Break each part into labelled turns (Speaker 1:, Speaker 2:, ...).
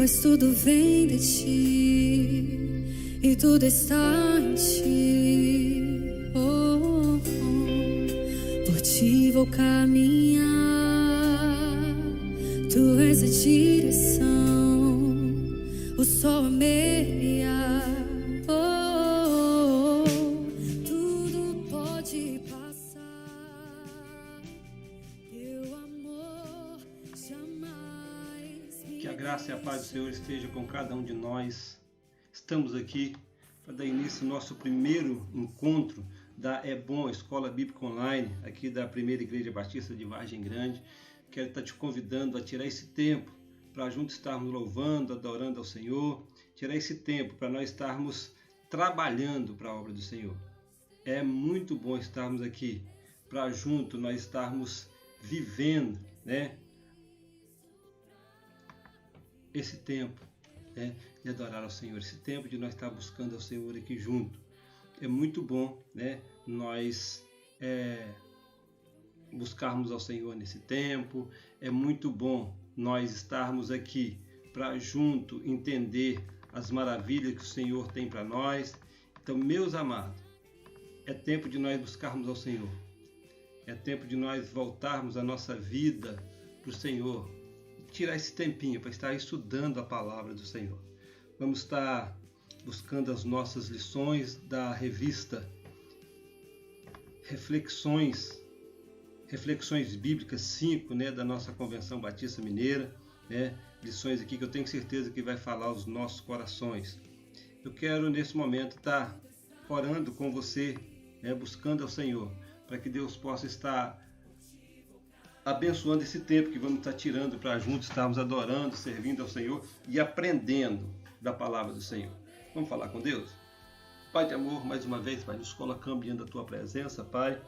Speaker 1: pois tudo vem de ti e tudo está em ti. Oh, oh. Por ti vou caminhar, tu és a direção, o sol a meia. Oh, tudo pode passar, teu amor jamais me.
Speaker 2: Que a graça e a paz do Senhor esteja com cada um de nós. Estamos aqui para dar início ao nosso primeiro encontro da É Bom Escola Bíblica Online, aqui da Primeira Igreja Batista de Vargem Grande. Quero estar te convidando a tirar esse tempo para juntos estarmos louvando, adorando ao Senhor, tirar esse tempo para nós estarmos trabalhando para a obra do Senhor. É muito bom estarmos aqui para junto nós estarmos vivendo, né, esse tempo, né, de adorar ao Senhor, esse tempo de nós estar buscando ao Senhor aqui junto. É muito bom, né, nós buscarmos ao Senhor nesse tempo. É muito bom nós estarmos aqui para junto entender as maravilhas que o Senhor tem para nós. Então, meus amados, é tempo de nós buscarmos ao Senhor. É tempo de nós voltarmos a nossa vida para o Senhor. Tirar esse tempinho para estar estudando a palavra do Senhor. Vamos estar buscando as nossas lições da revista Reflexões Bíblicas 5, né, da nossa Convenção Batista Mineira, né, lições aqui que eu tenho certeza que vai falar aos nossos corações. Eu quero nesse momento estar orando com você, né, buscando ao Senhor, para que Deus possa estar abençoando esse tempo que vamos estar tirando para juntos estarmos adorando, servindo ao Senhor e aprendendo da palavra do Senhor. Vamos falar com Deus? Pai de amor, mais uma vez, Pai, nos colocamos diante da Tua presença, Pai.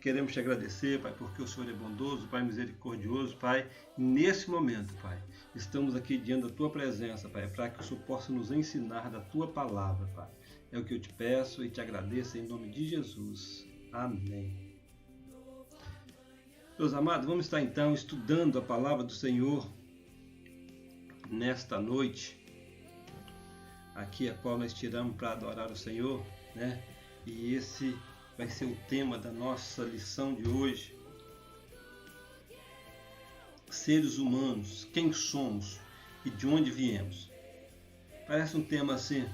Speaker 2: Queremos te agradecer, Pai, porque o Senhor é bondoso, Pai, misericordioso, Pai. E nesse momento, Pai, estamos aqui diante da Tua presença, Pai, para que o Senhor possa nos ensinar da Tua palavra, Pai. É o que eu te peço e te agradeço em nome de Jesus. Amém. Meus amados, vamos estar então estudando a palavra do Senhor nesta noite, aqui a qual nós tiramos para adorar o Senhor, né? E esse vai ser o tema da nossa lição de hoje. Seres humanos, quem somos e de onde viemos? Parece um tema assim,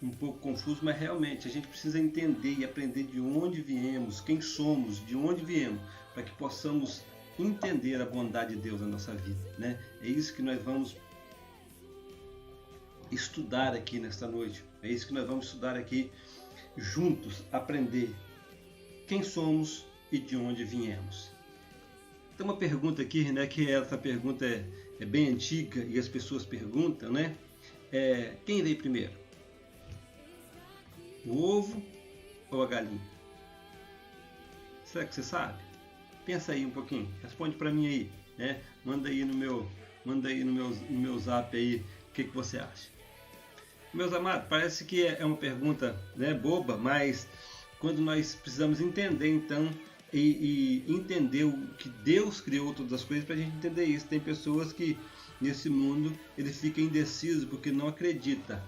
Speaker 2: um pouco confuso, mas realmente a gente precisa entender e aprender de onde viemos, quem somos, de onde viemos, para que possamos entender a bondade de Deus na nossa vida, né? É isso que nós vamos estudar aqui nesta noite. É isso que nós vamos estudar aqui juntos, aprender quem somos e de onde viemos. Tem uma pergunta aqui, né, que essa pergunta é bem antiga e as pessoas perguntam, né? Quem veio primeiro? O ovo ou a galinha? Será que você sabe? Pensa aí um pouquinho, responde para mim aí, né? Manda aí no meu zap aí o que você acha. Meus amados, parece que é uma pergunta, né, boba, mas quando nós precisamos entender então e entender o que Deus criou todas as coisas, para a gente entender isso. Tem pessoas que nesse mundo ele fica indeciso porque não acredita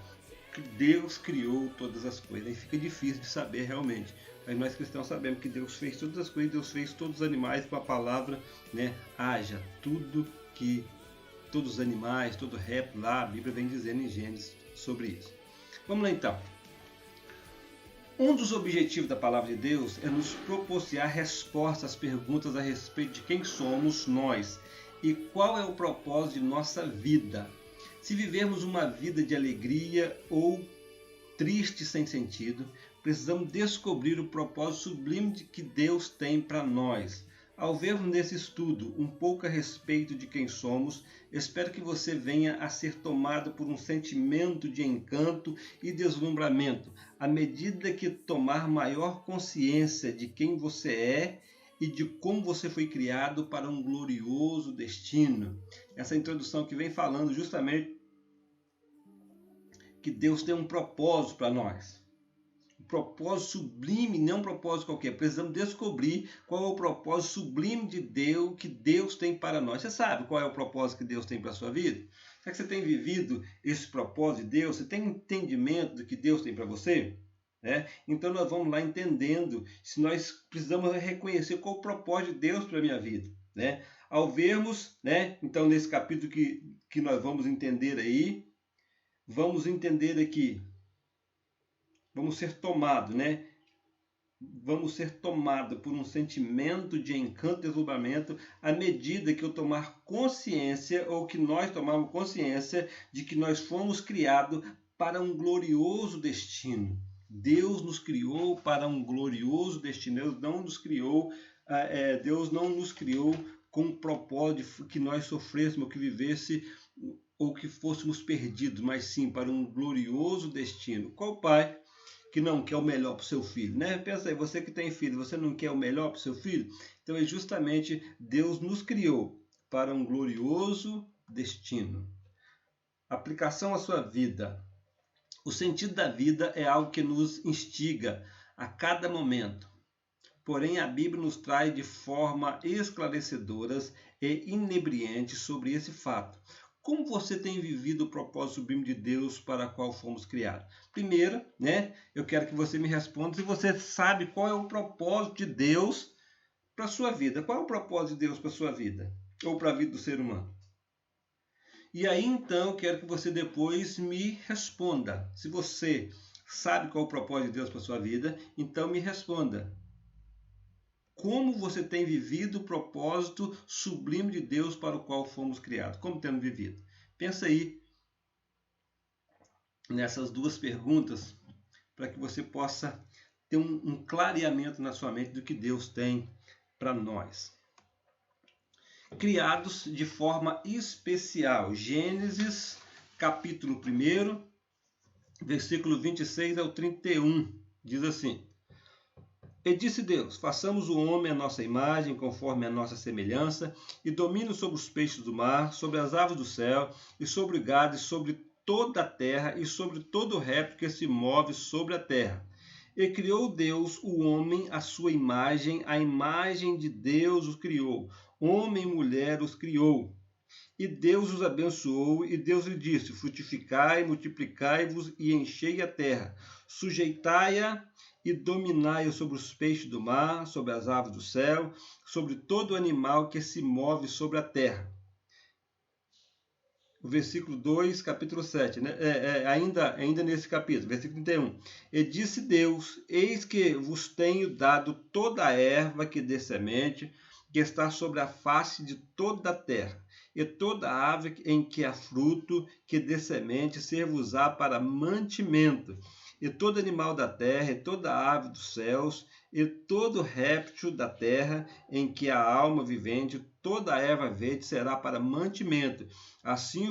Speaker 2: que Deus criou todas as coisas. Aí fica difícil de saber realmente. Mas nós cristãos sabemos que Deus fez todas as coisas, Deus fez todos os animais com a palavra, né? Haja todos os animais, todo réptil lá, a Bíblia vem dizendo em Gênesis sobre isso. Vamos lá então. Um dos objetivos da palavra de Deus é nos proporcionar respostas às perguntas a respeito de quem somos nós e qual é o propósito de nossa vida. Se vivermos uma vida de alegria ou triste sem sentido, precisamos descobrir o propósito sublime que Deus tem para nós. Ao vermos nesse estudo um pouco a respeito de quem somos, espero que você venha a ser tomado por um sentimento de encanto e deslumbramento, à medida que tomar maior consciência de quem você é e de como você foi criado para um glorioso destino. Essa introdução que vem falando justamente que Deus tem um propósito para nós. O propósito sublime, não um propósito qualquer. Precisamos descobrir qual é o propósito sublime de Deus, que Deus tem para nós. Você sabe qual é o propósito que Deus tem para a sua vida? Será que você tem vivido esse propósito de Deus? Você tem entendimento do que Deus tem para você? Então nós vamos lá entendendo se nós precisamos reconhecer qual o propósito de Deus para a minha vida. Ao vermos, então nesse capítulo que nós vamos entender aí, vamos entender aqui, vamos ser tomados, Vamos ser tomados por um sentimento de encanto e deslumbramento à medida que eu tomar consciência, ou que nós tomarmos consciência de que nós fomos criados para um glorioso destino. Deus nos criou para um glorioso destino. Deus não nos criou com o propósito que nós sofrêssemos, que vivesse ou que fôssemos perdidos, mas sim para um glorioso destino. Qual pai que não quer o melhor para o seu filho, Pensa aí, você que tem filho, você não quer o melhor para o seu filho? Então é justamente Deus nos criou para um glorioso destino. Aplicação à sua vida. O sentido da vida é algo que nos instiga a cada momento. Porém, a Bíblia nos traz de forma esclarecedora e inebriante sobre esse fato. Como você tem vivido o propósito sublime de Deus para o qual fomos criados? Primeiro, eu quero que você me responda se você sabe qual é o propósito de Deus para a sua vida. Qual é o propósito de Deus para a sua vida? Ou para a vida do ser humano? E aí, então, eu quero que você depois me responda. Se você sabe qual é o propósito de Deus para a sua vida, então me responda. Como você tem vivido o propósito sublime de Deus para o qual fomos criados? Como temos vivido? Pensa aí nessas duas perguntas para que você possa ter um clareamento na sua mente do que Deus tem para nós. Criados de forma especial. Gênesis, capítulo 1, versículo 26 ao 31, diz assim: E disse Deus, façamos o homem à nossa imagem, conforme a nossa semelhança, e domine sobre os peixes do mar, sobre as aves do céu, e sobre o gado, e sobre toda a terra, e sobre todo o réptil que se move sobre a terra. E criou Deus o homem à sua imagem, a imagem de Deus os criou, homem e mulher os criou. E Deus os abençoou, e Deus lhe disse, frutificai, multiplicai-vos e enchei a terra, sujeitai-a e dominai-a sobre os peixes do mar, sobre as aves do céu, sobre todo animal que se move sobre a terra. O versículo 2, capítulo 7, ainda nesse capítulo, versículo 31. E disse Deus, eis que vos tenho dado toda a erva que dê semente, que está sobre a face de toda a terra, e toda ave em que há fruto, que dê semente, ser-vos-á para mantimento, e todo animal da terra, e toda ave dos céus, e todo réptil da terra, em que há alma vivente, toda erva verde será para mantimento. Assim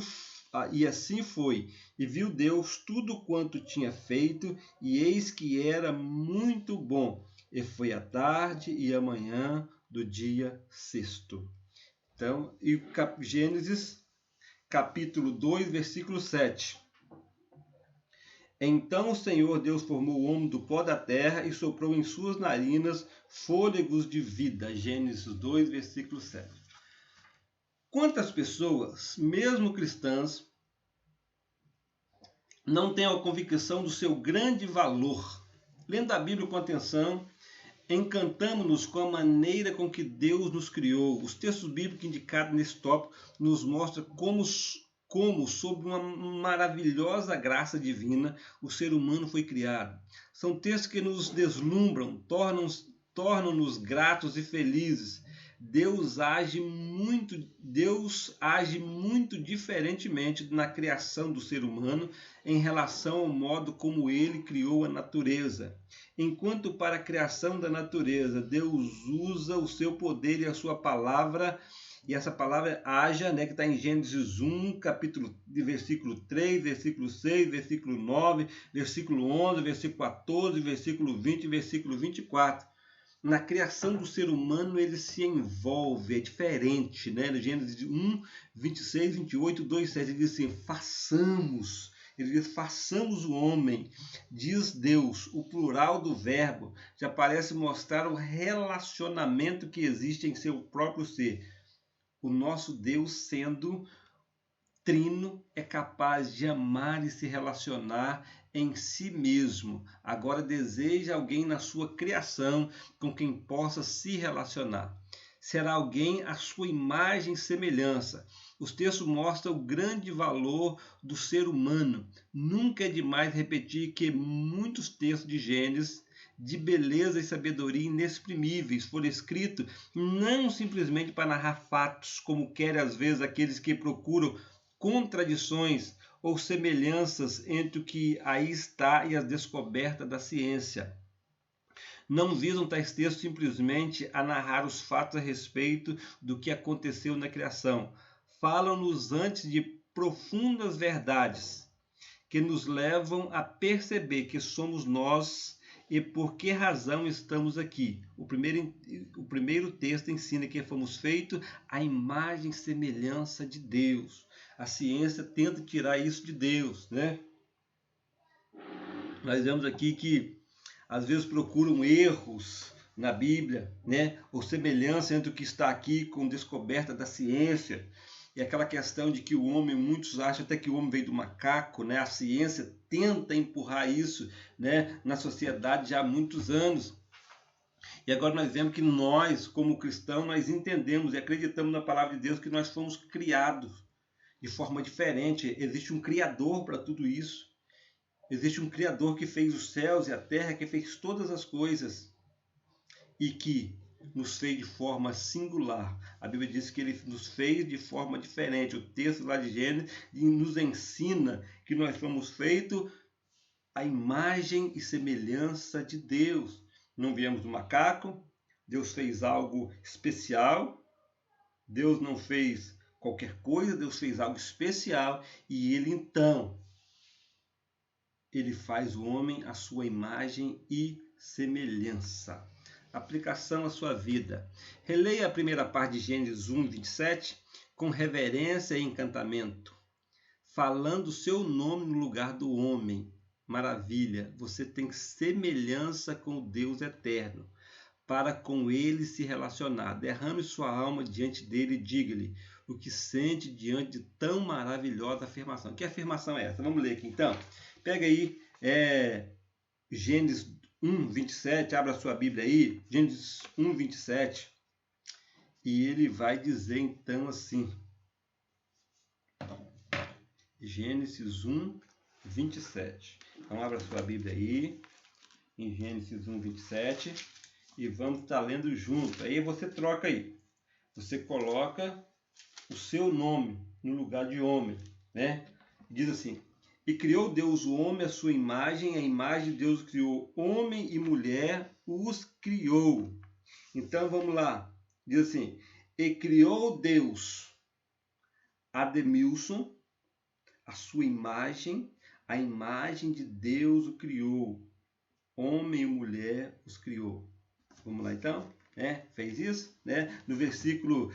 Speaker 2: foi. E viu Deus tudo quanto tinha feito, e eis que era muito bom. E foi a tarde e a manhã do dia sexto. Então, e Gênesis, capítulo 2, versículo 7. Então o Senhor Deus formou o homem do pó da terra e soprou em suas narinas fôlegos de vida. Gênesis 2, versículo 7. Quantas pessoas, mesmo cristãs, não têm a convicção do seu grande valor? Lendo a Bíblia com atenção, encantamos-nos com a maneira com que Deus nos criou. Os textos bíblicos indicados nesse tópico nos mostram como sob uma maravilhosa graça divina, o ser humano foi criado. São textos que nos deslumbram, tornam-nos gratos e felizes. Deus age muito diferentemente na criação do ser humano em relação ao modo como ele criou a natureza. Enquanto para a criação da natureza, Deus usa o seu poder e a sua palavra, e essa palavra haja, que está em Gênesis 1, versículo 3, versículo 6, versículo 9, versículo 11, versículo 14, versículo 20 e versículo 24. Na criação do ser humano ele se envolve, é diferente, No Gênesis 1, 26, 28, 2, 7, ele diz assim, façamos Ele diz: façamos o homem, diz Deus, o plural do verbo, já parece mostrar o relacionamento que existe em seu próprio ser. O nosso Deus, sendo trino, é capaz de amar e se relacionar em si mesmo. Agora deseja alguém na sua criação com quem possa se relacionar. Será alguém à sua imagem e semelhança. Os textos mostram o grande valor do ser humano. Nunca é demais repetir que muitos textos de Gênesis, de beleza e sabedoria inexprimíveis, foram escritos não simplesmente para narrar fatos, como querem às vezes aqueles que procuram contradições ou semelhanças entre o que aí está e as descobertas da ciência. Não visam tais textos simplesmente a narrar os fatos a respeito do que aconteceu na criação. Falam-nos antes de profundas verdades que nos levam a perceber que somos nós e por que razão estamos aqui. O primeiro texto ensina que fomos feitos à imagem e semelhança de Deus. A ciência tenta tirar isso de Deus, né? Nós vemos aqui que às vezes procuram erros na Bíblia, né? Ou semelhança entre o que está aqui com descoberta da ciência. E aquela questão de que o homem, muitos acham até que o homem veio do macaco, né? A ciência tenta empurrar isso, né, na sociedade já há muitos anos. E agora nós vemos que nós, como cristãos, nós entendemos e acreditamos na palavra de Deus que nós fomos criados de forma diferente. Existe um Criador para tudo isso. Existe um Criador que fez os céus e a terra, que fez todas as coisas e que nos fez de forma singular. A Bíblia diz que ele nos fez de forma diferente. O texto lá de Gênesis nos ensina que nós fomos feitos à imagem e semelhança de Deus. Não viemos do macaco. Deus fez algo especial. Deus não fez qualquer coisa, Deus fez algo especial. E ele então, ele faz o homem à sua imagem e semelhança. Aplicação à sua vida. Releia a primeira parte de Gênesis 1, 27, com reverência e encantamento, falando o seu nome no lugar do homem. Maravilha, você tem semelhança com o Deus eterno, para com ele se relacionar. Derrame sua alma diante dele e diga-lhe o que sente diante de tão maravilhosa afirmação. Que afirmação é essa? Vamos ler aqui então. Pega aí Gênesis 1, 27, abra sua Bíblia aí, Gênesis 1, 27, e ele vai dizer então assim, Gênesis 1, 27. Então abra sua Bíblia aí, em Gênesis 1, 27, e vamos estar lendo junto. Aí você troca aí, você coloca o seu nome no lugar de homem, né? Diz assim: e criou Deus o homem à sua imagem, a imagem de Deus criou, homem e mulher os criou. Então vamos lá, diz assim: e criou Deus Ademilson, a sua imagem, a imagem de Deus o criou, homem e mulher os criou. Vamos lá então, né? Fez isso, né? No versículo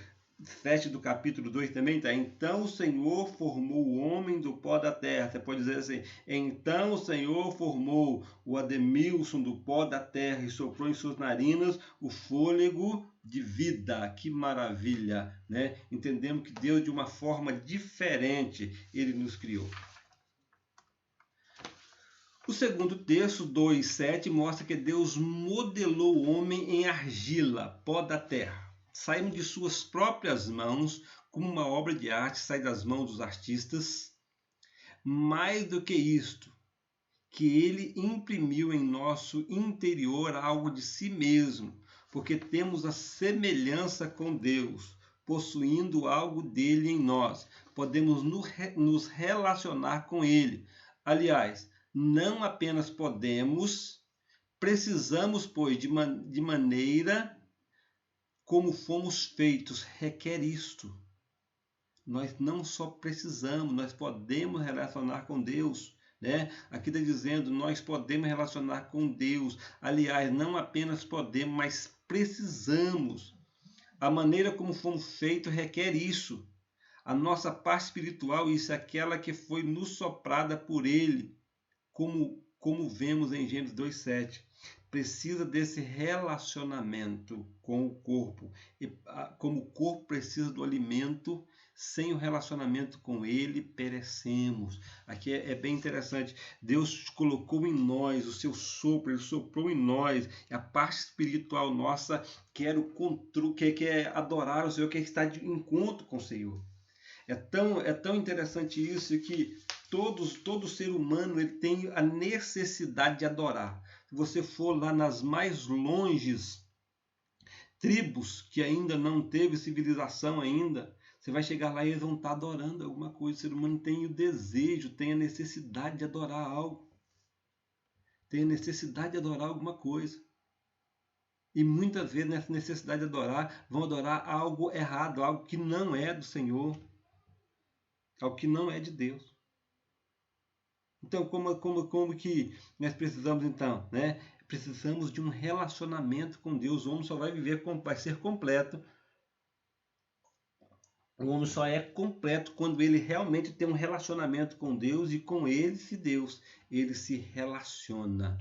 Speaker 2: 7 do capítulo 2 também tá. Então o Senhor formou o homem do pó da terra. Você pode dizer assim: então o Senhor formou o Ademilson do pó da terra e soprou em suas narinas o fôlego de vida. Que maravilha, né? Entendemos que Deus, de uma forma diferente, ele nos criou. O segundo texto, 2:7, mostra que Deus modelou o homem em argila, pó da terra. Saímos de suas próprias mãos, como uma obra de arte sai das mãos dos artistas. Mais do que isto, que ele imprimiu em nosso interior algo de si mesmo, porque temos a semelhança com Deus, possuindo algo dele em nós. Podemos nos relacionar com ele. Aliás, não apenas podemos, precisamos, pois, de maneira como fomos feitos, requer isto. Nós não só precisamos, nós podemos relacionar com Deus, né? Aqui está dizendo, nós podemos relacionar com Deus. Aliás, não apenas podemos, mas precisamos. A maneira como fomos feitos requer isso. A nossa parte espiritual, isso é aquela que foi nos soprada por Ele, como vemos em Gênesis 2,7. Precisa desse relacionamento com o corpo. E, como o corpo precisa do alimento, sem o relacionamento com ele, perecemos. Aqui é bem interessante. Deus colocou em nós o seu sopro, ele soprou em nós. A parte espiritual nossa quer o controle, quer adorar o Senhor, quer estar de encontro com o Senhor. É tão interessante isso que todo ser humano ele tem a necessidade de adorar. Se você for lá nas mais longes tribos que ainda não teve civilização ainda, você vai chegar lá e eles vão estar adorando alguma coisa. O ser humano tem o desejo, tem a necessidade de adorar algo. Tem a necessidade de adorar alguma coisa. E muitas vezes nessa necessidade de adorar, vão adorar algo errado, algo que não é do Senhor, algo que não é de Deus. Então, como que nós precisamos então, né? Precisamos de um relacionamento com Deus. O homem só vai viver, vai ser completo. O homem só é completo quando ele realmente tem um relacionamento com Deus e com esse Deus ele se relaciona.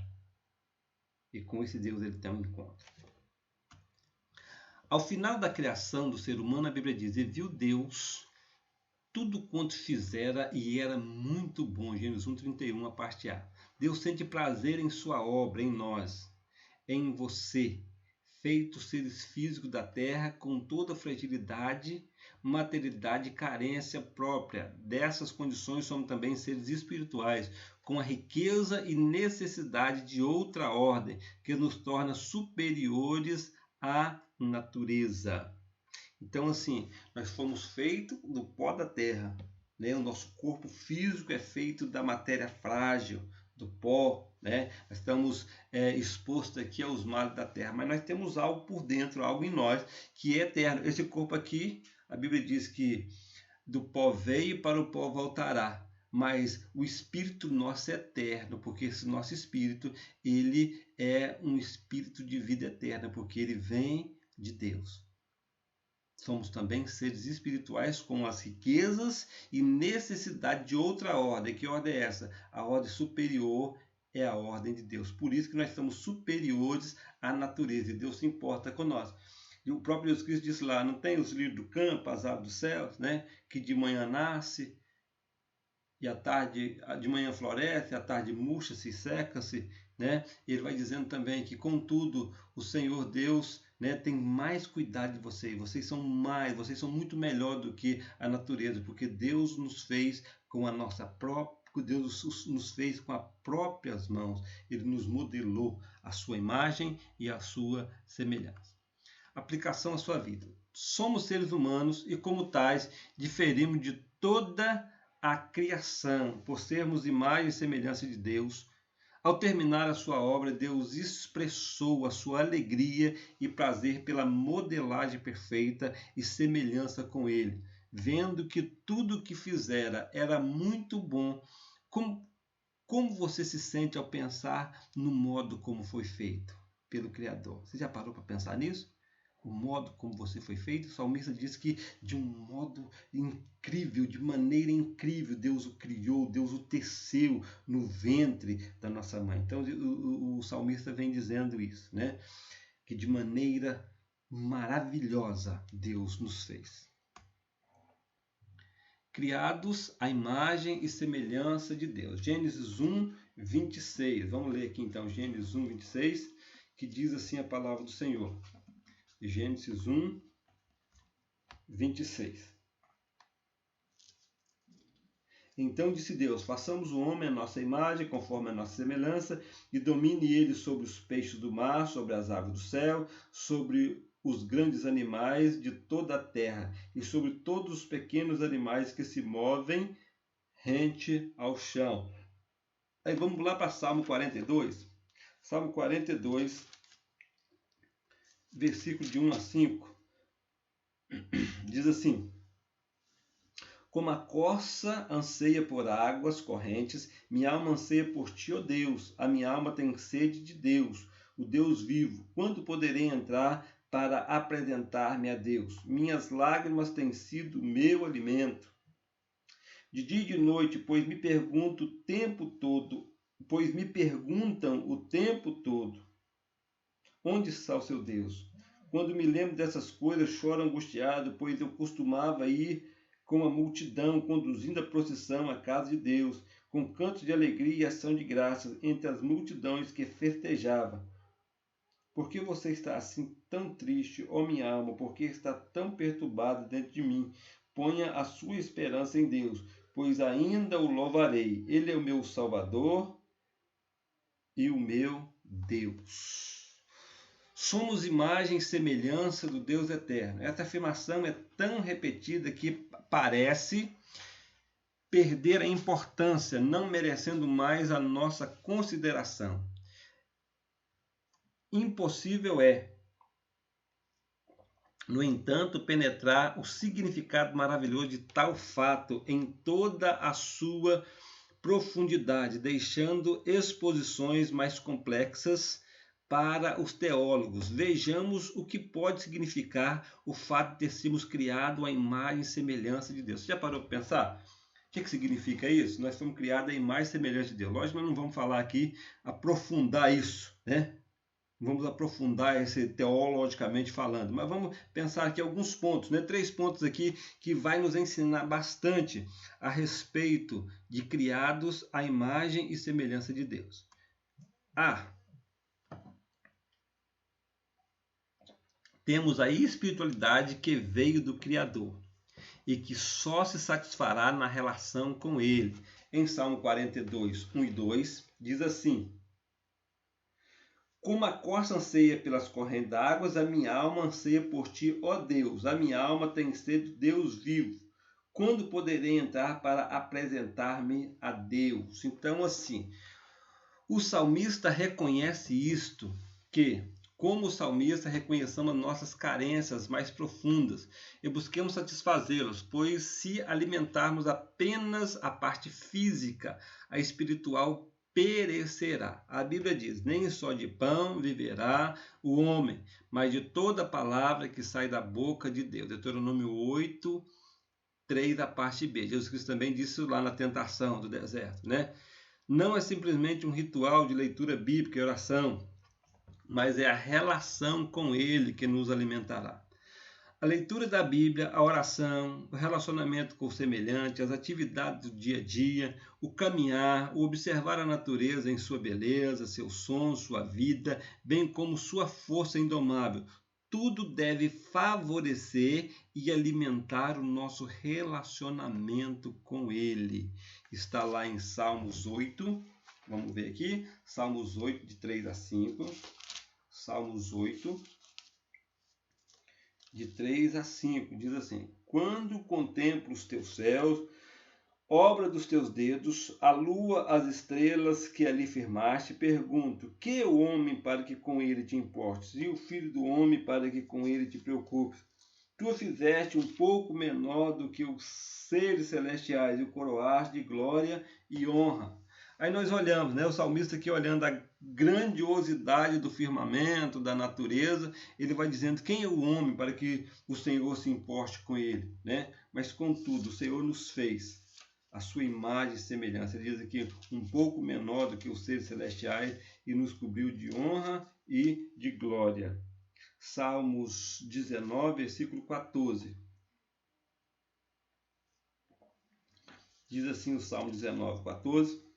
Speaker 2: E com esse Deus ele tem um encontro. Ao final da criação do ser humano, a Bíblia diz: e viu Deus tudo quanto fizera e era muito bom. Gênesis 1:31, a parte A. Deus sente prazer em sua obra, em nós, em você, feitos seres físicos da terra, com toda a fragilidade, materialidade e carência própria. Dessas condições somos também seres espirituais, com a riqueza e necessidade de outra ordem, que nos torna superiores à natureza. Então, assim, nós fomos feitos do pó da terra, né? O nosso corpo físico é feito da matéria frágil, do pó, né? Nós estamos expostos aqui aos males da terra, mas nós temos algo por dentro, algo em nós que é eterno. Esse corpo aqui, a Bíblia diz que do pó veio e para o pó voltará. Mas o espírito nosso é eterno, porque esse nosso espírito, ele é um espírito de vida eterna, porque ele vem de Deus. Somos também seres espirituais com as riquezas e necessidade de outra ordem. Que ordem é essa? A ordem superior é a ordem de Deus. Por isso que nós estamos superiores à natureza e Deus se importa com nós. E o próprio Jesus Cristo disse lá, não tem os lírios do campo, as aves dos céus, né? Que de manhã nasce e à tarde, de manhã floresce, à tarde murcha-se e seca-se, né? Ele vai dizendo também que, contudo, o Senhor Deus, né, tem mais cuidado de vocês. Vocês são muito melhor do que a natureza, porque Deus nos fez com a nossa própria, Deus nos fez com as próprias mãos. Ele nos modelou a sua imagem e a sua semelhança. Aplicação à sua vida. Somos seres humanos e, como tais, diferimos de toda a criação, por sermos imagem e semelhança de Deus. Ao terminar a sua obra, Deus expressou a sua alegria e prazer pela modelagem perfeita e semelhança com ele, vendo que tudo o que fizera era muito bom. Como você se sente ao pensar no modo como foi feito pelo Criador? Você já parou para pensar nisso? O modo como você foi feito? O salmista diz que de um modo incrível, de maneira incrível, Deus o criou, Deus o teceu no ventre da nossa mãe. Então o salmista vem dizendo isso, né? Que de maneira maravilhosa Deus nos fez. Criados à imagem e semelhança de Deus. Gênesis 1:26. Vamos ler aqui então Gênesis 1:26, que diz assim a palavra do Senhor. Gênesis 1:26. Então disse Deus: façamos o homem à nossa imagem, conforme a nossa semelhança, e domine ele sobre os peixes do mar, sobre as aves do céu, sobre os grandes animais de toda a terra, e sobre todos os pequenos animais que se movem rente ao chão. Aí vamos lá para Salmo 42. Salmo 42, versículo de 1 a 5, diz assim: como a corça anseia por águas correntes, minha alma anseia por ti, ó Deus. A minha alma tem sede de Deus, o Deus vivo. Quando poderei entrar para apresentar-me a Deus. Minhas lágrimas têm sido meu alimento. De dia e de noite, pois me perguntam o tempo todo, onde está o seu Deus? Quando me lembro dessas coisas, choro angustiado, pois eu costumava ir com a multidão, conduzindo a procissão à casa de Deus, com cantos de alegria e ação de graças, entre as multidões que festejava. Por que você está assim tão triste, ó minha alma? Por que está tão perturbada dentro de mim? Ponha a sua esperança em Deus, pois ainda o louvarei. Ele é o meu Salvador e o meu Deus. Somos imagem e semelhança do Deus eterno. Essa afirmação é tão repetida que parece perder a importância, não merecendo mais a nossa consideração. Impossível é, no entanto, penetrar o significado maravilhoso de tal fato em toda a sua profundidade, deixando exposições mais complexas para os teólogos. Vejamos o que pode significar o fato de ter sido criado à imagem e semelhança de Deus. Você já parou para pensar? O que significa isso? Nós fomos criados à imagem e semelhança de Deus. Lógico, nós não vamos falar aqui, aprofundar isso, né? Vamos aprofundar esse teologicamente falando, mas vamos pensar aqui alguns pontos, né? 3 pontos aqui que vai nos ensinar bastante a respeito de criados à imagem e semelhança de Deus. Temos a espiritualidade que veio do Criador e que só se satisfará na relação com Ele. Em Salmo 42, 1 e 2, diz assim: como a corça anseia pelas correntes d'águas, a minha alma anseia por ti, ó Deus. A minha alma tem sede de Deus vivo. Quando poderei entrar para apresentar-me a Deus? Então, assim, o salmista reconhece isto, que, como salmista, reconheçamos nossas carências mais profundas e busquemos satisfazê-las, pois se alimentarmos apenas a parte física, a espiritual perecerá. A Bíblia diz: nem só de pão viverá o homem, mas de toda palavra que sai da boca de Deus. Deuteronômio 8, 3, a parte B. Jesus Cristo também disse lá na tentação do deserto, né? Não é simplesmente um ritual de leitura bíblica e oração, mas é a relação com Ele que nos alimentará. A leitura da Bíblia, a oração, o relacionamento com o semelhante, as atividades do dia a dia, o caminhar, o observar a natureza em sua beleza, seu som, sua vida, bem como sua força indomável, tudo deve favorecer e alimentar o nosso relacionamento com Ele. Está lá em Salmos 8, vamos ver aqui, Salmos 8, de 3 a 5, Salmos 8, de 3 a 5, diz assim: quando contemplo os teus céus, obra dos teus dedos, a lua, as estrelas que ali firmaste, pergunto: que é o homem para que com ele te importes, e o filho do homem para que com ele te preocupes? Tu o fizeste um pouco menor do que os seres celestiais e o coroaste de glória e honra. Aí nós olhamos, né, o salmista aqui olhando a grandiosidade do firmamento, da natureza, ele vai dizendo: quem é o homem para que o Senhor se importe com ele, né? Mas contudo, o Senhor nos fez a sua imagem e semelhança. Ele diz aqui: um pouco menor do que os seres celestiais, e nos cobriu de honra e de glória. Salmos 19, versículo 14. Diz assim o Salmo 19, 14.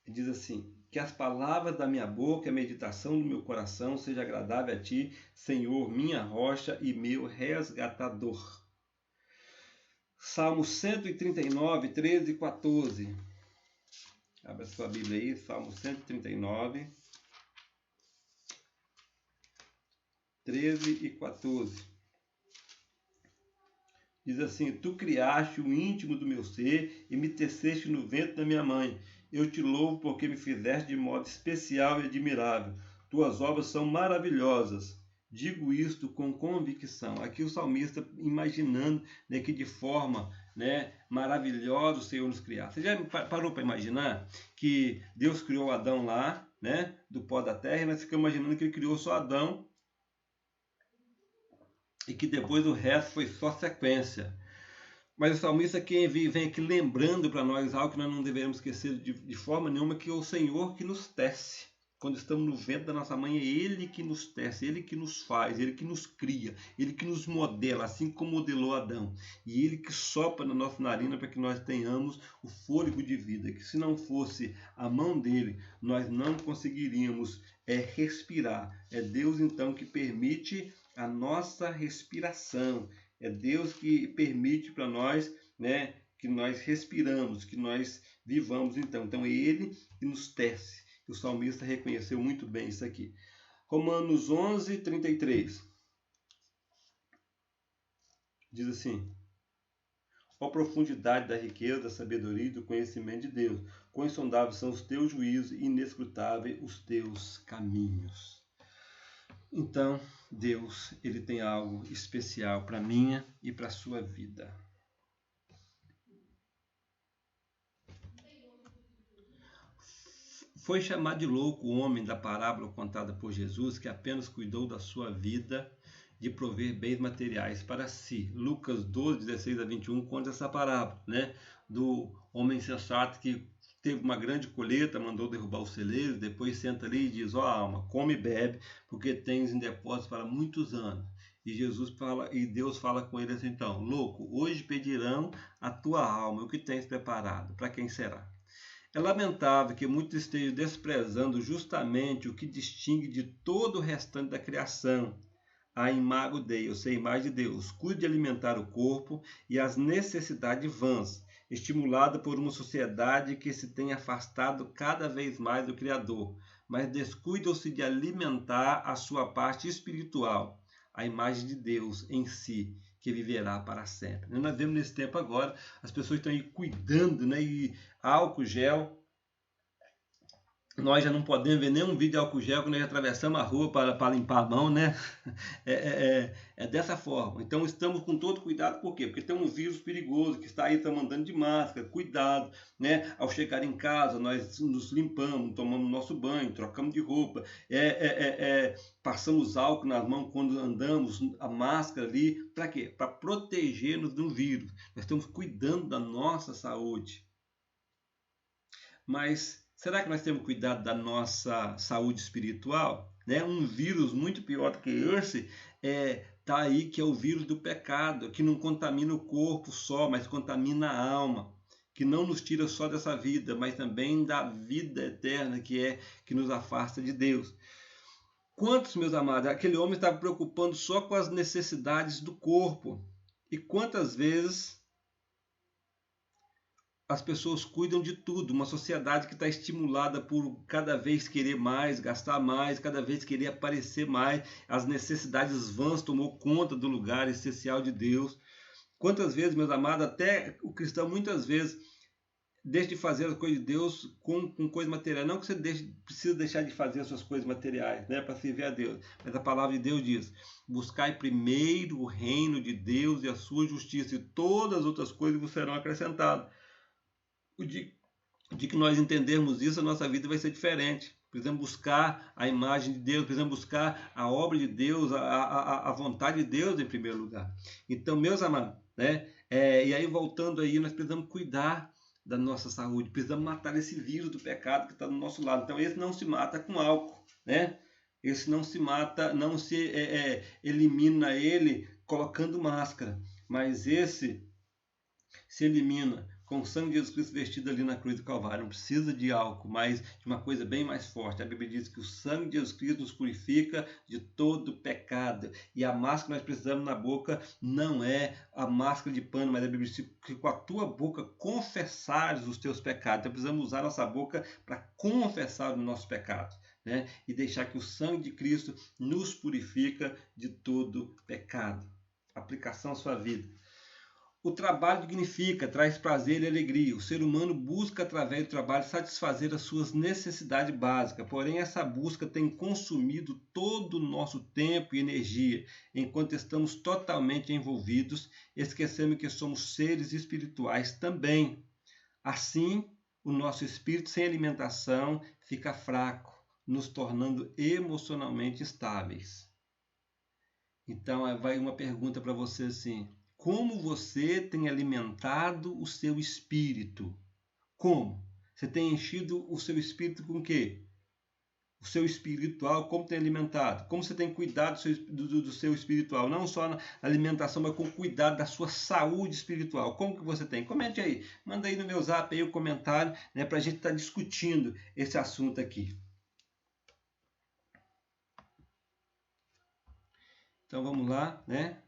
Speaker 2: Diz assim: que as palavras da minha boca e a meditação do meu coração seja agradável a ti, Senhor, minha rocha e meu resgatador. Salmo 139, 13 e 14. Abra a sua Bíblia aí, Salmo 139, 13 e 14. Diz assim: tu criaste o íntimo do meu ser e me teceste no ventre da minha mãe. Eu te louvo porque me fizeste de modo especial e admirável. Tuas obras são maravilhosas. Digo isto com convicção. Aqui o salmista imaginando, né, que de forma, né, maravilhosa o Senhor nos criar. Você já parou para imaginar que Deus criou Adão lá, né, do pó da terra, e nós ficamos imaginando que ele criou só Adão e que depois o resto foi só sequência. Mas o salmista aqui vem aqui lembrando para nós algo que nós não devemos esquecer de forma nenhuma, que é o Senhor que nos tece. Quando estamos no ventre da nossa mãe, é Ele que nos tece, Ele que nos faz, Ele que nos cria, Ele que nos modela, assim como modelou Adão. E Ele que sopra na nossa narina para que nós tenhamos o fôlego de vida, que se não fosse a mão dele, nós não conseguiríamos respirar. É Deus então que permite a nossa respiração. É Deus que permite para nós, né, que nós respiramos, que nós vivamos então. Então é Ele que nos tece. O salmista reconheceu muito bem isso aqui. Romanos 11, 33. Diz assim: ó profundidade da riqueza, da sabedoria e do conhecimento de Deus. Quão insondáveis são os teus juízos e inescrutáveis os teus caminhos. Então, Deus, ele tem algo especial para a minha e para a sua vida. Foi chamado de louco o homem da parábola contada por Jesus, que apenas cuidou da sua vida de prover bens materiais para si. Lucas 12, 16 a 21 conta essa parábola, né? Do homem sensato que teve uma grande colheita, mandou derrubar os celeiros, depois senta ali e diz: ó alma, come e bebe, porque tens em depósito para muitos anos. E Jesus fala, e Deus fala com ele assim: então, louco, hoje pedirão a tua alma, o que tens preparado, para quem será? É lamentável que muitos estejam desprezando justamente o que distingue de todo o restante da criação, a imago Dei, ou seja, a imagem de Deus. Cuide de alimentar o corpo e as necessidades vãs, estimulada por uma sociedade que se tem afastado cada vez mais do Criador, mas descuidam-se de alimentar a sua parte espiritual, a imagem de Deus em si, que viverá para sempre. Nós vemos nesse tempo agora, as pessoas estão aí cuidando, né? E álcool gel. Nós já não podemos ver nenhum vídeo de álcool gel quando nós atravessamos a rua para limpar a mão, né? É dessa forma. Então estamos com todo cuidado, por quê? Porque tem um vírus perigoso que está aí, estamos andando de máscara, cuidado, né? Ao chegar em casa, nós nos limpamos, tomamos nosso banho, trocamos de roupa, passamos álcool nas mãos quando andamos, a máscara ali, para quê? Para proteger-nos do vírus. Nós estamos cuidando da nossa saúde. Mas será que nós temos cuidado da nossa saúde espiritual? Né? Um vírus muito pior do que esse está aí, que é o vírus do pecado, que não contamina o corpo só, mas contamina a alma, que não nos tira só dessa vida, mas também da vida eterna, que nos afasta de Deus. Quantos, meus amados, aquele homem estava preocupando só com as necessidades do corpo. E quantas vezes as pessoas cuidam de tudo, uma sociedade que está estimulada por cada vez querer mais, gastar mais, cada vez querer aparecer mais, as necessidades vãs tomou conta do lugar essencial de Deus. Quantas vezes, meus amados, até o cristão muitas vezes deixa de fazer as coisas de Deus com coisa material. Não que você precisa deixar de fazer as suas coisas materiais, né, para servir a Deus, mas a palavra de Deus diz: buscai primeiro o reino de Deus e a sua justiça, e todas as outras coisas vos serão acrescentadas. O dia que nós entendermos isso, a nossa vida vai ser diferente. Precisamos buscar a imagem de Deus, precisamos buscar a obra de Deus, a vontade de Deus em primeiro lugar. Então, meus amados, né? E aí voltando aí, nós precisamos cuidar da nossa saúde, precisamos matar esse vírus do pecado que está do nosso lado. Então, esse não se mata com álcool, né? Esse não se mata, não se elimina ele colocando máscara, mas esse se elimina com o sangue de Jesus Cristo vertido ali na cruz do Calvário. Não precisa de álcool, mas de uma coisa bem mais forte. A Bíblia diz que o sangue de Jesus Cristo nos purifica de todo pecado. E a máscara que nós precisamos na boca não é a máscara de pano, mas a Bíblia diz que com a tua boca confessares os teus pecados. Então precisamos usar nossa boca para confessar os nossos pecados, né? E deixar que o sangue de Cristo nos purifica de todo pecado. Aplicação à sua vida. O trabalho dignifica, traz prazer e alegria. O ser humano busca, através do trabalho, satisfazer as suas necessidades básicas. Porém, essa busca tem consumido todo o nosso tempo e energia, enquanto estamos totalmente envolvidos, esquecendo que somos seres espirituais também. Assim, o nosso espírito sem alimentação fica fraco. nos tornando emocionalmente estáveis. Então, vai uma pergunta para você assim: como você tem alimentado o seu espírito? Como? Você tem enchido o seu espírito com o quê? O seu espiritual, como tem alimentado? Como você tem cuidado do seu espiritual? Não só na alimentação, mas com cuidado da sua saúde espiritual. Como que você tem? Comente aí. Manda aí no meu zap aí o comentário, né, para a gente estar discutindo esse assunto aqui. Então vamos lá, né?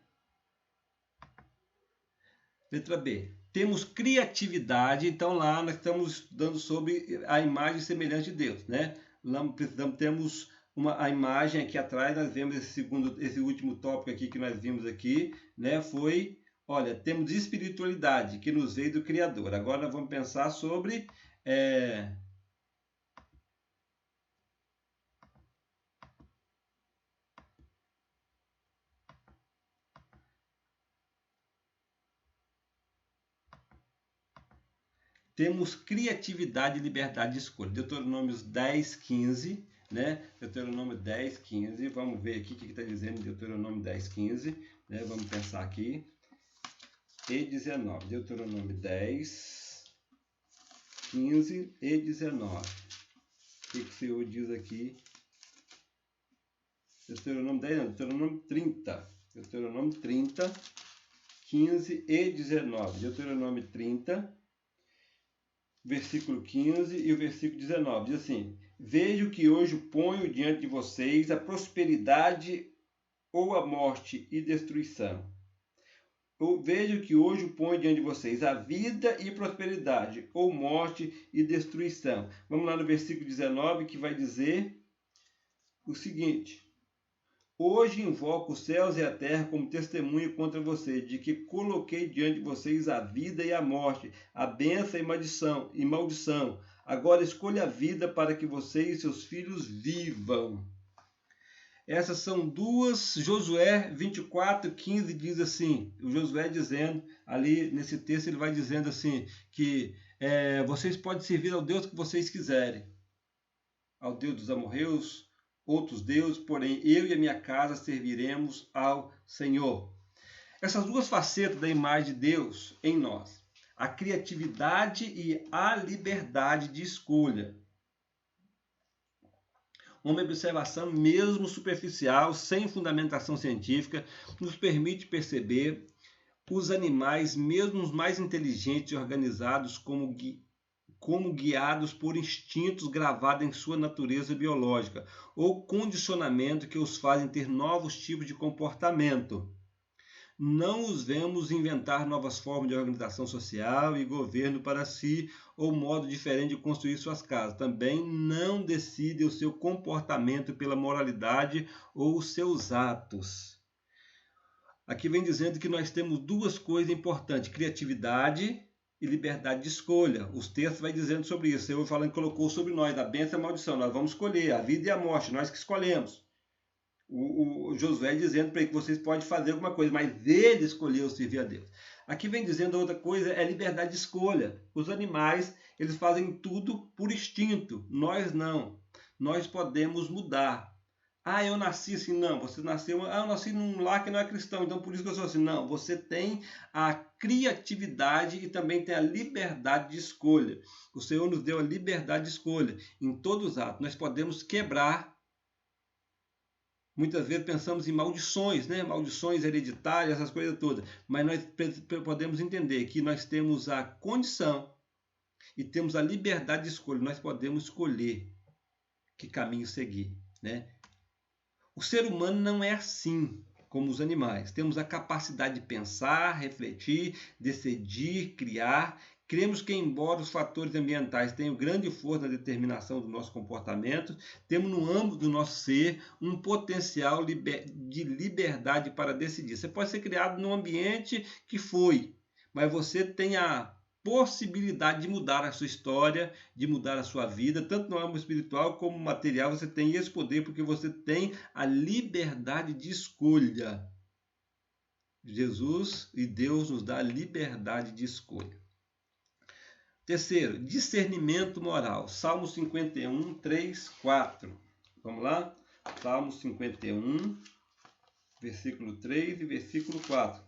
Speaker 2: Letra B. Temos criatividade, então lá nós estamos estudando sobre a imagem semelhante de Deus, né? Lá temos a imagem aqui atrás, nós vemos esse último tópico aqui que nós vimos aqui, né? Foi, olha, temos espiritualidade que nos veio do Criador. Agora nós vamos pensar sobre temos criatividade e liberdade de escolha. Deuteronômio 10, 15, né? Deuteronômio 10, 15. Vamos ver aqui o que está dizendo em Deuteronômio 10, 15. Né? Vamos pensar aqui. E 19. Deuteronômio 10, 15 e 19. O que o Senhor diz aqui? Deuteronômio 10, não. Deuteronômio 30. Deuteronômio 30, 15 e 19. Deuteronômio 30, versículo 15 e o versículo 19, diz assim: vejo que hoje ponho diante de vocês a prosperidade ou a morte e destruição. Eu vejo que hoje ponho diante de vocês a vida e prosperidade, ou morte e destruição. Vamos lá no versículo 19, que vai dizer o seguinte: hoje invoco os céus e a terra como testemunha contra vocês, de que coloquei diante de vocês a vida e a morte, a bênção e maldição. Agora escolha a vida para que vocês e seus filhos vivam. Essas são duas. Josué 24, 15 diz assim, o Josué dizendo, ali nesse texto ele vai dizendo assim, que vocês podem servir ao Deus que vocês quiserem, ao Deus dos amorreus, outros deuses, porém eu e a minha casa serviremos ao Senhor. Essas duas facetas da imagem de Deus em nós, a criatividade e a liberdade de escolha. Uma observação mesmo superficial, sem fundamentação científica, nos permite perceber os animais, mesmo os mais inteligentes e organizados, como guiados por instintos gravados em sua natureza biológica, ou condicionamento que os fazem ter novos tipos de comportamento. Não os vemos inventar novas formas de organização social e governo para si, ou modo diferente de construir suas casas. Também não decidem o seu comportamento pela moralidade ou os seus atos. Aqui vem dizendo que nós temos duas coisas importantes: criatividade e liberdade de escolha. Os textos vai dizendo sobre isso. Eu falando que colocou sobre nós a bênção e a maldição. Nós vamos escolher a vida e a morte, nós que escolhemos. O Josué dizendo para ele que vocês podem fazer alguma coisa, mas ele escolheu servir a Deus. Aqui vem dizendo outra coisa, é liberdade de escolha. Os animais, eles fazem tudo por instinto, nós não. Nós podemos mudar. Ah, eu nasci assim, não, você nasceu, eu nasci num lar que não é cristão, então por isso que eu sou assim. Não, você tem a criatividade e também tem a liberdade de escolha. O Senhor nos deu a liberdade de escolha em todos os atos. Nós podemos quebrar. Muitas vezes pensamos em maldições, né? Maldições hereditárias, essas coisas todas. Mas nós podemos entender que nós temos a condição e temos a liberdade de escolha. Nós podemos escolher que caminho seguir, né? O ser humano não é assim como os animais. Temos a capacidade de pensar, refletir, decidir, criar. Cremos que, embora os fatores ambientais tenham grande força na determinação do nosso comportamento, temos no âmbito do nosso ser um potencial de liberdade para decidir. Você pode ser criado num ambiente que foi, mas você tem a possibilidade de mudar a sua história, de mudar a sua vida, tanto no âmbito espiritual como material. Você tem esse poder porque você tem a liberdade de escolha. Jesus e Deus nos dá a liberdade de escolha. Terceiro, discernimento moral. Salmo 51, 3, 4. Vamos lá? Salmo 51, versículo 3 e versículo 4.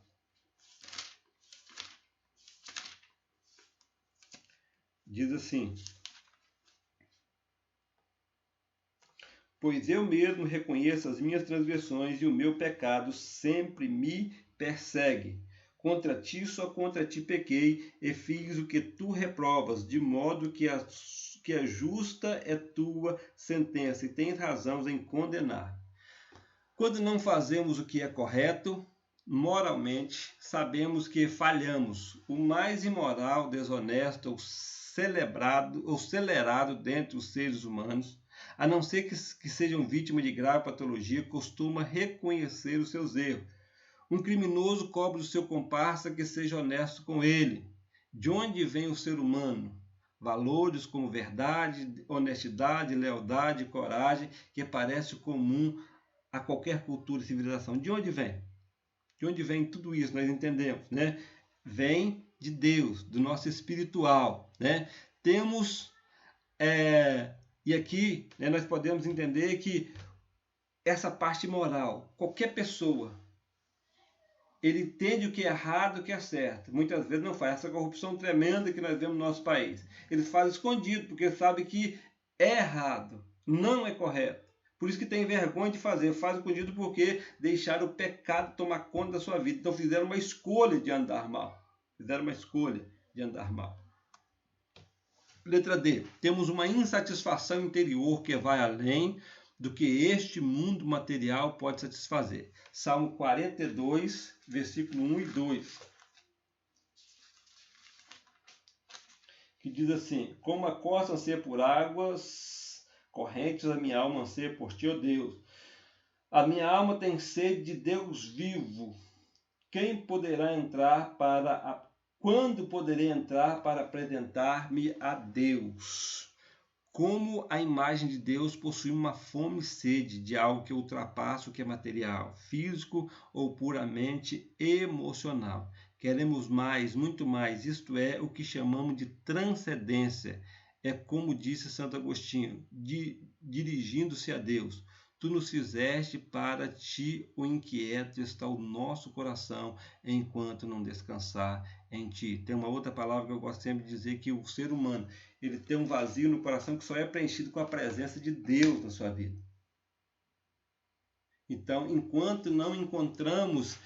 Speaker 2: Diz assim: pois eu mesmo reconheço as minhas transgressões e o meu pecado sempre me persegue. Contra ti, só contra ti pequei e fiz o que tu reprovas, de modo que a justa é tua sentença e tens razão em condenar. Quando não fazemos o que é correto, moralmente, sabemos que falhamos. O mais imoral, desonesto ou celerado dentre os seres humanos, a não ser que sejam vítimas de grave patologia, costuma reconhecer os seus erros. Um criminoso cobra do seu comparsa que seja honesto com ele. De onde vem o ser humano? Valores como verdade, honestidade, lealdade, coragem, que parece comum a qualquer cultura e civilização. De onde vem? De onde vem tudo isso? Nós entendemos, né? Vem de Deus, do nosso espiritual, né? Temos, e aqui, né, nós podemos entender que essa parte moral, qualquer pessoa, ele entende o que é errado e o que é certo. Muitas vezes não faz essa corrupção tremenda que nós vemos no nosso país. Ele faz escondido, porque sabe que é errado, não é correto. Por isso que tem vergonha de fazer. Faz escondido porque deixaram o pecado tomar conta da sua vida. Então fizeram uma escolha de andar mal. Fizeram uma escolha de andar mal. Letra D. Temos uma insatisfação interior que vai além do que este mundo material pode satisfazer. Salmo 42, versículo 1 e 2. Que diz assim: como a costa anseia por águas correntes, a minha alma anseia por ti, ó Deus. A minha alma tem sede de Deus vivo. Quando poderei entrar para apresentar-me a Deus? Como a imagem de Deus possui uma fome e sede de algo que ultrapassa o que é material, físico ou puramente emocional. Queremos mais, muito mais, isto é o que chamamos de transcendência. É como disse Santo Agostinho, dirigindo-se a Deus: tu nos fizeste, para ti o inquieto está o nosso coração, enquanto não descansar em ti. Tem uma outra palavra que eu gosto sempre de dizer, que o ser humano, ele tem um vazio no coração que só é preenchido com a presença de Deus na sua vida. Então, enquanto não encontramos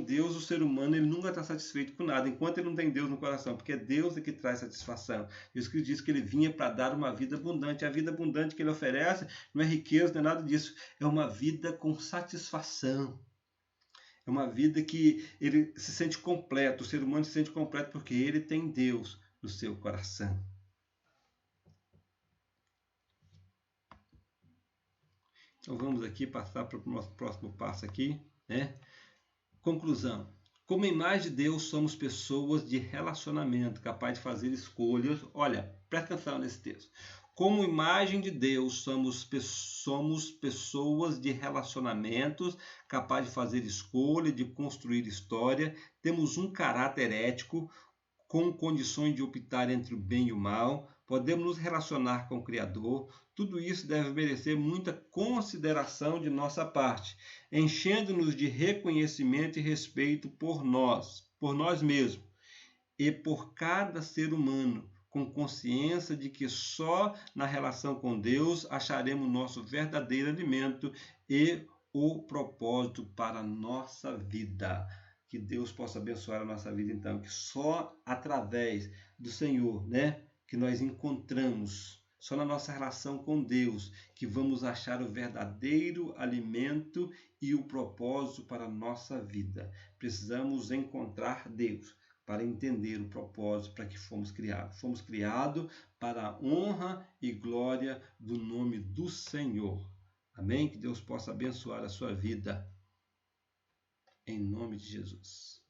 Speaker 2: Deus, o ser humano ele nunca está satisfeito com nada, enquanto ele não tem Deus no coração, porque é Deus que traz satisfação. Deus que diz que ele vinha para dar uma vida abundante. A vida abundante que ele oferece não é riqueza, não é nada disso, é uma vida com satisfação. É uma vida que ele se sente completo, o ser humano se sente completo porque ele tem Deus no seu coração. Então vamos aqui passar para o nosso próximo passo aqui, né? Conclusão. Como imagem de Deus, somos pessoas de relacionamento, capazes de fazer escolhas. Olha, presta atenção nesse texto. Como imagem de Deus, somos pessoas de relacionamentos, capazes de fazer escolha, de construir história. Temos um caráter ético, com condições de optar entre o bem e o mal. Podemos nos relacionar com o Criador. Tudo isso deve merecer muita consideração de nossa parte, enchendo-nos de reconhecimento e respeito por nós mesmos e por cada ser humano, com consciência de que só na relação com Deus acharemos nosso verdadeiro alimento e o propósito para a nossa vida. Que Deus possa abençoar a nossa vida, então, que só através do Senhor, né, que nós encontramos, só na nossa relação com Deus, que vamos achar o verdadeiro alimento e o propósito para a nossa vida. Precisamos encontrar Deus para entender o propósito para que fomos criados. Fomos criados para a honra e glória do nome do Senhor. Amém? Que Deus possa abençoar a sua vida. Em nome de Jesus.